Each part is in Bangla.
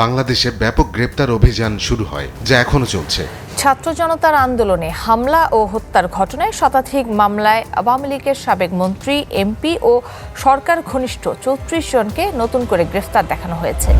বাংলাদেশে ব্যাপক গ্রেপ্তার অভিযান শুরু হয়, যা এখনো চলছে। ছাত্র জনতার আন্দোলনে হামলা ও হত্যার ঘটনায় শতাধিক মামলায় আওয়ামী লীগের সাবেক মন্ত্রী, এমপি ও সরকার ঘনিষ্ঠ ৩৪ জনকে নতুন করে গ্রেফতার দেখানো হয়েছে।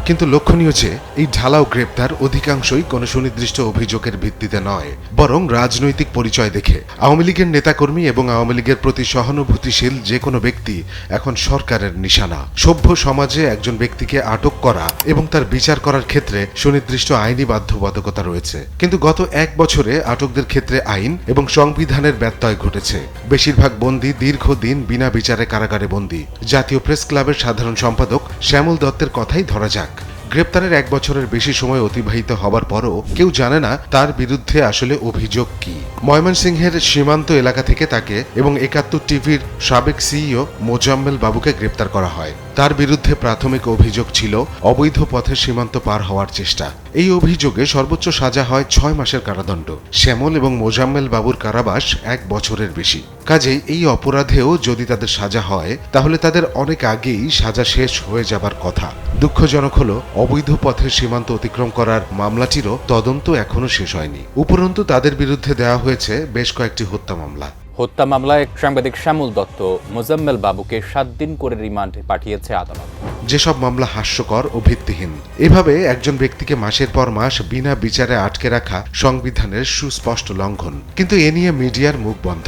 কিন্তু লক্ষণীয় যে এই ঢালাও গ্রেপ্তার অধিকাংশই কোনো সুনির্দিষ্ট অভিযোগের ভিত্তিতে নয়, বরং রাজনৈতিক পরিচয় দেখে। আওয়ামী লীগের নেতাকর্মী এবং আওয়ামী লীগের প্রতি সহানুভূতিশীল যে কোনো ব্যক্তি এখন সরকারের নিশানা। সভ্য সমাজে একজন ব্যক্তিকে আটক করা এবং তার বিচার করার ক্ষেত্রে সুনির্দিষ্ট আইনি বাধ্যবাধকতা রয়েছে, কিন্তু গত ১ বছরে আটকদের ক্ষেত্রে আইন এবং সংবিধানের ব্যত্যয় ঘটেছে। বেশিরভাগ বন্দী দীর্ঘদিন বিনা বিচারে কারাগারে বন্দী। জাতীয় প্রেস ক্লাবের সাধারণ সম্পাদক শ্যামল দত্তের কথাই ধরা যাক। গ্রেপ্তারের ১ বছরের বেশি সময় অতিবাহিত হবার পরও কেউ জানে না তার বিরুদ্ধে আসলে অভিযোগ কি। ময়মনসিংহের সীমান্ত এলাকা থেকে তাকে এবং ৭১ টিভির সাবেক সিইও মোজাম্মেল বাবুকে গ্রেপ্তার করা হয়। তার বিরুদ্ধে প্রাথমিক অভিযোগ ছিল অবৈধ পথে সীমান্ত পার হওয়ার চেষ্টা। এই অভিযোগে সর্বোচ্চ সাজা হয় ৬ মাসের কারাদণ্ড। শ্যামল এবং মোজাম্মেল বাবুর কারাবাস ১ বছরের বেশি। কাজেই এই অপরাধেও যদি তাদের সাজা হয়, তাহলে তাদের অনেক আগেই সাজা শেষ হয়ে যাবার কথা। দুঃখজনক হলো, অবৈধ পথে সীমান্ত অতিক্রম করার মামলাটিরও তদন্ত এখনো শেষ হয়নি। উপরন্তু তাদের বিরুদ্ধে দেওয়া হয়েছে বেশ কয়েকটি হত্যা মামলা। হত্যা মামলায় সাংবাদিক শ্যামল দত্ত, মোজাম্মেল বাবুকে ৭ দিন করে রিমান্ডে পাঠিয়েছে আদালত। যেসব মামলা হাস্যকর ও ভিত্তিহীন। এভাবে একজন ব্যক্তিকে মাসের পর মাস বিনা বিচারে আটকে রাখা সংবিধানের সুস্পষ্ট লঙ্ঘন। কিন্তু এ নিয়ে মিডিয়ার মুখ বন্ধ।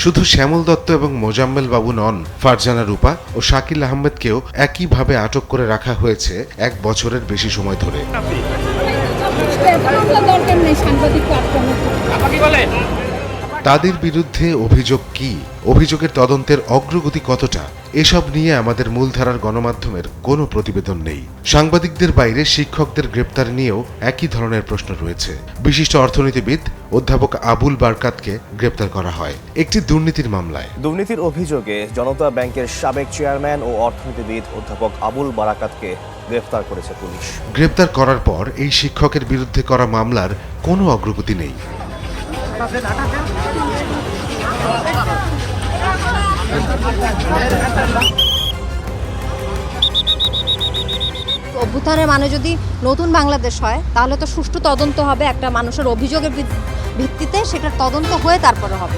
শুধু শ্যামল দত্ত এবং মোজাম্মেল বাবু নন, ফারজানা রূপা ও শাকিল আহমেদকেও একইভাবে আটক করে রাখা হয়েছে ১ বছরের বেশি সময় ধরে। তাদের বিরুদ্ধে অভিযোগ কি, অভিযোগের তদন্তের অগ্রগতি কতটা, এসব নিয়ে আমাদের মূলধারার গণমাধ্যমের কোনো প্রতিবেদন নেই। সাংবাদিকদের বাইরে শিক্ষকদের গ্রেপ্তার নিয়েও একই ধরনের প্রশ্ন রয়েছে। বিশিষ্ট অর্থনীতিবিদ অধ্যাপক আবুল বারকাতকে গ্রেপ্তার করা হয় একটি দুর্নীতির মামলায়। দুর্নীতির অভিযোগে জনতা ব্যাংকের সাবেক চেয়ারম্যান ও অর্থনীতিবিদ অধ্যাপক আবুল বারাকাতকে গ্রেফতার করেছে পুলিশ। গ্রেপ্তার করার পর এই শিক্ষকের বিরুদ্ধে করা মামলার কোনো অগ্রগতি নেই। অভ্যুত্থানের মানে যদি নতুন বাংলাদেশ হয়, তাহলে তো সুষ্ঠু তদন্ত হবে, একটা মানুষের অভিযোগের ভিত্তিতে সেটার তদন্ত হয়ে তারপরে হবে।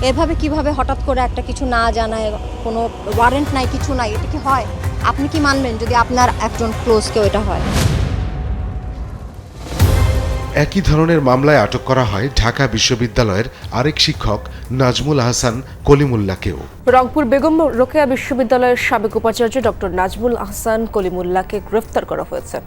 এভাবে কিভাবে হঠাৎ করে একটা কিছু না জানায়, কোনো ওয়ারেন্ট নাই, কিছু নাই, এটা কি হয়? আপনি কি মানবেন যদি আপনার একজন ক্লোজ কেউ এটা হয়? একই ধরনের মামলায় আটক করা হয় ঢাকা বিশ্ববিদ্যালয়ের আরেক শিক্ষক নাজমুল আহসান কলিমুল্লাহকেও। রংপুর বেগম রোকেয়া বিশ্ববিদ্যালয়ের সাবেক উপাচার্য ডক্টর নাজমুল আহসান কলিমুল্লাহকে গ্রেফতার করা হয়েছে।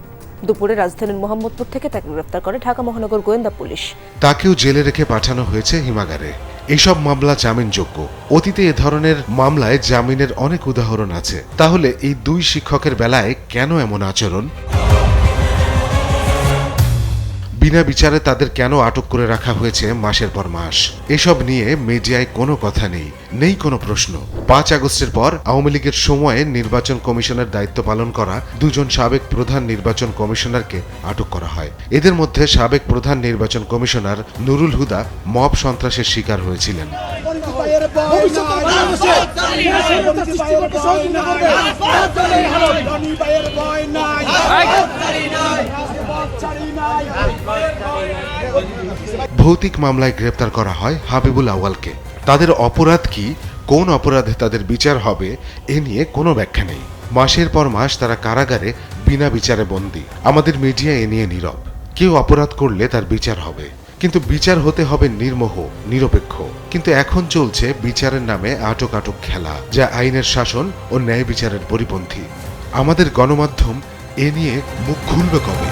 দুপুরে রাজধানীর মোহাম্মদপুর থেকে তাকে গ্রেফতার করে ঢাকা মহানগর গোয়েন্দা পুলিশ। তাকেও জেলে রেখে পাঠানো হয়েছে হিমাগারে। এইসব মামলা জামিনযোগ্য। অতীতে এ ধরনের মামলায় জামিনের অনেক উদাহরণ আছে। তাহলে এই ২ শিক্ষকের বেলায় কেন এমন আচরণ? বিনা বিচারে তাদের কেন আটক করে রাখা হয়েছে মাসের পর মাস? এসব নিয়ে মিডিয়ায় কোনো কথা নেই, নেই কোনো প্রশ্ন। ৫ আগস্টের পর আওয়ামী লীগের সময়ে নির্বাচন কমিশনের দায়িত্ব পালন করা ২ জন সাবেক প্রধান নির্বাচন কমিশনারকে আটক করা হয়। এদের মধ্যে সাবেক প্রধান নির্বাচন কমিশনার নুরুল হুদা মব সন্ত্রাসের শিকার হয়েছিলেন। ভৌতিক মামলায় গ্রেপ্তার করা হয় হাবিবুল আউয়ালকে। তাদের অপরাধ কি, কোন অপরাধে তাদের বিচার হবে, এ নিয়ে কোনো ব্যাখ্যা নেই। মাসের পর মাস তারা কারাগারে বিনা বিচারে বন্দী। আমাদের মিডিয়া এ নিয়ে নীরব। কেউ অপরাধ করলে তার বিচার হবে, কিন্তু বিচার হতে হবে নির্মোহ, নিরপেক্ষ। কিন্তু এখন চলছে বিচারের নামে আটক খেলা, যা আইনের শাসন ও ন্যায় বিচারের পরিপন্থী। আমাদের গণমাধ্যম এ নিয়ে মুখ খুলবে কবে?